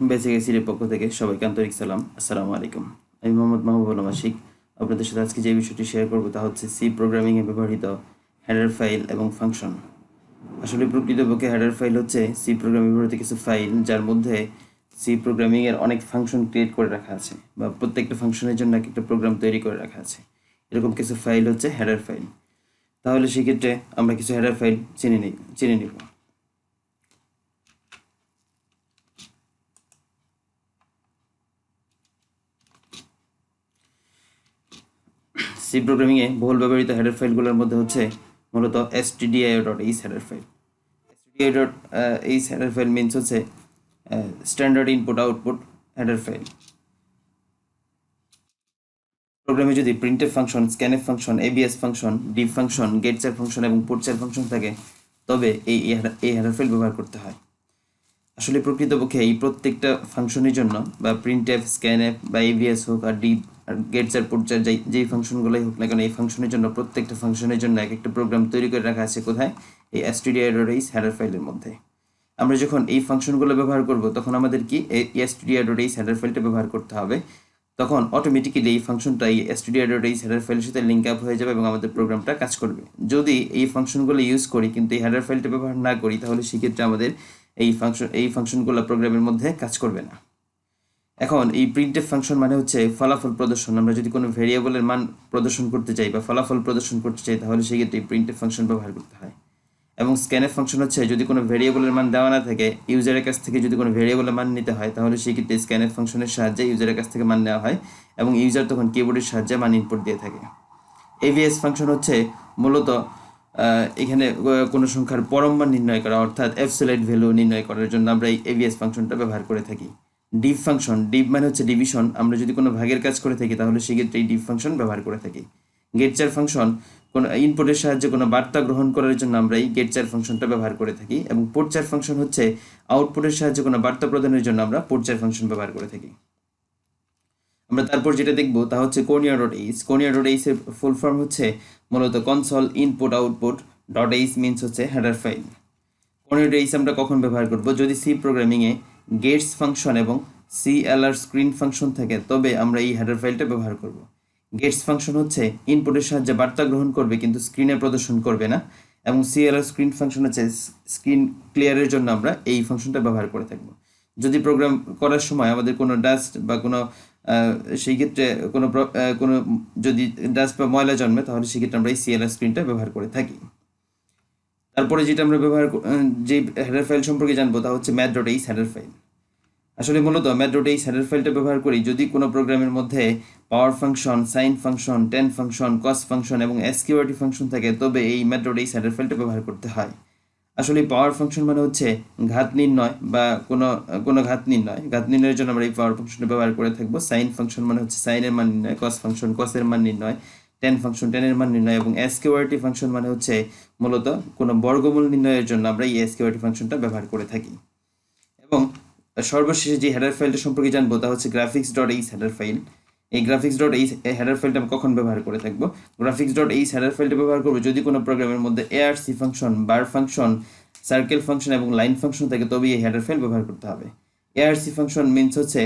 বেঁচে গেছি এর পক্ষ থেকে সবাইকে আন্তরিক সালাম। আসসালামু আলাইকুম। আমি মোহাম্মদ মাহবুবুল আশিক। আপনাদের সাথে আজকে যে বিষয়টি শেয়ার করব তা হচ্ছে সি প্রোগ্রামিংয়ে ব্যবহৃত হেডার ফাইল এবং ফাংশন। আসলে প্রকৃতপক্ষে হেডার ফাইল হচ্ছে সি প্রোগ্রামে ব্যবহৃত কিছু ফাইল, যার মধ্যে সি প্রোগ্রামিংয়ের অনেক ফাংশন ক্রিয়েট করে রাখা আছে, বা প্রত্যেকটা ফাংশনের জন্য একটা প্রোগ্রাম তৈরি করে রাখা আছে। এরকম কিছু ফাইল হচ্ছে হেডার ফাইল। তাহলে সেক্ষেত্রে আমরা কিছু হেডার ফাইল চিনে নিব। সি প্রোগ্রামিংয়ে বহুল ব্যবহৃত হেডার ফাইলগুলোর মধ্যে হচ্ছে মূলত stdio.h header file. stdio.h header file means হচ্ছে standard input output header file. প্রোগ্রামে যদি printf function, scanf function, abs function, div function, getchar function এবং putchar ফাংশন থাকে, তবে এই হেডার ফাইল ব্যবহার করতে হয়। আসলে প্রকৃতপক্ষে এই প্রত্যেকটা ফাংশনের জন্য, বা printf, scanf বা abs হোক আর div আর getchar putchar যেই ফাংশনগুলোই হোক না কেন, এই ফাংশনের জন্য প্রত্যেকটা ফাংশনের জন্য এক একটা প্রোগ্রাম তৈরি করে রাখা আছে কোথায়? এই stdio.h হেডার ফাইলের মধ্যে। আমরা যখন এই ফাংশনগুলো ব্যবহার করব তখন আমাদের কি এই stdio.h হেডার ফাইলটা ব্যবহার করতে হবে। তখন অটোমেটিক্যালি এই ফাংশনটা এই stdio.h হেডার ফাইলের সাথে লিঙ্ক আপ হয়ে যাবে এবং আমাদের প্রোগ্রামটা কাজ করবে। যদি এই ফাংশনগুলো ইউজ করি কিন্তু এই হেডার ফাইলটা ব্যবহার না করি, তাহলে সেক্ষেত্রে আমাদের এই ফাংশনগুলো প্রোগ্রামের মধ্যে কাজ করবে না। এখন এই printf ফাংশন মানে হচ্ছে ফলাফল প্রদর্শন। আমরা যদি কোনো ভেরিয়েবলের মান প্রদর্শন করতে চাই বা ফলাফল প্রদর্শন করতে চাই, তাহলে সেক্ষেত্রে এই printf ফাংশন ব্যবহার করতে হয়। এবং scanf ফাংশন হচ্ছে যদি কোনো ভেরিয়েবলের মান দেওয়া না থাকে, ইউজারের কাছ থেকে যদি কোনো ভেরিয়েবলের মান নিতে হয়, তাহলে সেক্ষেত্রে scanf ফাংশনের সাহায্যে ইউজারের কাছ থেকে মান নেওয়া হয় এবং ইউজার তখন কিবোর্ডের সাহায্যে মান ইনপুট দিয়ে থাকে। abs ফাংশন হচ্ছে মূলত এখানে কোনো সংখ্যার পরম মান নির্ণয় করা, অর্থাৎ অ্যাবসোলিউট ভ্যালু নির্ণয় করার জন্য আমরা এই abs ফাংশনটা ব্যবহার করে থাকি। div ফাংশন, div মানে হচ্ছে ডিভিশন। আমরা যদি কোনো ভাগের কাজ করে থাকি তাহলে সেক্ষেত্রে এই div ফাংশন ব্যবহার করে থাকি। getchar ফাংশন কোনো ইনপুটের সাহায্যে কোনো বার্তা গ্রহণ করার জন্য আমরা এই getchar ফাংশনটা ব্যবহার করে থাকি। এবং putchar ফাংশন হচ্ছে আউটপুটের সাহায্যে কোনো বার্তা প্রদানের জন্য আমরা putchar ফাংশন ব্যবহার করে থাকি। আমরা তারপর যেটা দেখব তা হচ্ছে conia.h। conia.h এর ফুল ফর্ম হচ্ছে মূলত console input output .h means হচ্ছে হেডার ফাইল। conia.h আমরা কখন ব্যবহার করব? যদি সি প্রোগ্রামিংয়ে গেটস ফাংশন এবং clr স্ক্রিন ফাংশন থাকে, তবে আমরা এই হেডার ফাইলটা ব্যবহার করব। গেটস ফাংশন হচ্ছে ইনপুটের সাহায্যে বার্তা গ্রহণ করবে কিন্তু স্ক্রিনে প্রদর্শন করবে না, এবং clr স্ক্রিন ফাংশন হচ্ছে স্ক্রিন ক্লিয়ারের জন্য আমরা এই ফাংশনটা ব্যবহার করে থাকব। যদি প্রোগ্রাম করার সময় আমাদের কোনো ডাস্ট বা কোনো সেই ক্ষেত্রে কোনো যদি ডাস্ট বা ময়লা জন্মে, তাহলে সেক্ষেত্রে আমরা এই clr স্ক্রিনটা ব্যবহার করে থাকি। তারপরে যেটা আমরা যে হেডার ফাইল সম্পর্কে জানবো তা হচ্ছে math.h হেডার ফাইল। আসলে মূলত math.h হেডার ফাইলটা ব্যবহার করি যদি কোনো প্রোগ্রামের মধ্যে power function, sine function, tan function, cos function এবং sqrt ফাংশন থাকে, তবে এই math.h হেডার ফাইলটা ব্যবহার করতে হয়। আসলে পাওয়ার ফাংশন মানে হচ্ছে ঘাত নির্ণয় বা কোনো ঘাত নির্ণয়ের জন্য আমরা এই পাওয়ার ফাংশনটা ব্যবহার করে থাকবো। সাইন ফাংশন মানে হচ্ছে সাইনের মান নির্ণয়, কস ফাংশন কসের মান নির্ণয়, টেন ফাংশন টেনের মান নির্ণয়, এবং sqrt ফাংশন মানে হচ্ছে মূলত কোনো বর্গমূল নির্ণয়ের জন্য আমরা এই sqrt ফাংশনটা ব্যবহার করে থাকি। এবং সর্বশেষে যে হেডার ফাইলটা সম্পর্কে জানবো তা হচ্ছে graphics.h হেডার ফাইল। এই graphics.h হেডার ফাইলটা আমরা কখন ব্যবহার করে থাকবো? graphics.h হেডার ফাইলটা ব্যবহার করবো যদি কোনো প্রোগ্রামের মধ্যে arc ফাংশন, বার ফাংশন, সার্কেল ফাংশন এবং লাইন ফাংশন থাকে, তবে এই হেডার ফাইল ব্যবহার করতে হবে। arc ফাংশন মিনস হচ্ছে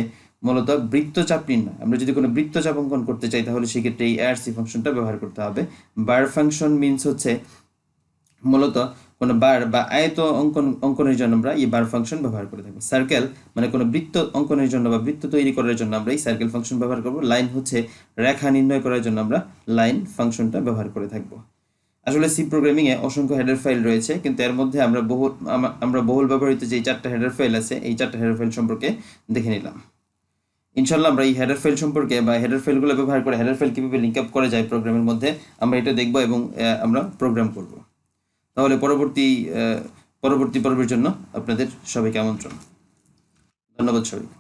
মূলত বৃত্তচাপ নির্ণয়। আমরা যদি কোনো বৃত্তচাপ অঙ্কন করতে চাই, তাহলে সেক্ষেত্রে এই arc ফাংশনটা ব্যবহার করতে হবে। বার ফাংশন মিনস হচ্ছে মূলত কোনো বার বা আয়ত অঙ্কনের জন্য আমরা এই বার ফাংশন ব্যবহার করে থাকবো। সার্কেল মানে কোনো বৃত্ত অঙ্কনের জন্য বা বৃত্ত তৈরি করার জন্য আমরা এই সার্কেল ফাংশন ব্যবহার করব। লাইন হচ্ছে রেখা নির্ণয় করার জন্য আমরা লাইন ফাংশনটা ব্যবহার করে থাকবো। আসলে সি প্রোগ্রামিংয়ে অসংখ্য হেডার ফাইল রয়েছে, কিন্তু এর মধ্যে আমরা বহুল ব্যবহৃত যে 4টা হেডার ফাইল আছে, এই 4টা হেডার ফাইল সম্পর্কে দেখে নিলাম। ইনশাল্লাহ আমরা এই হেডার ফাইল সম্পর্কে বা হেডার ফাইলগুলো ব্যবহার করে হেডার ফাইল কীভাবে লিঙ্ক আপ করা যায় প্রোগ্রামের মধ্যে, আমরা এটা দেখব এবং আমরা প্রোগ্রাম করব। তাহলে পরবর্তী পর্বের জন্য আপনাদের সবাইকে আমন্ত্রণ। ধন্যবাদ সবাইকে।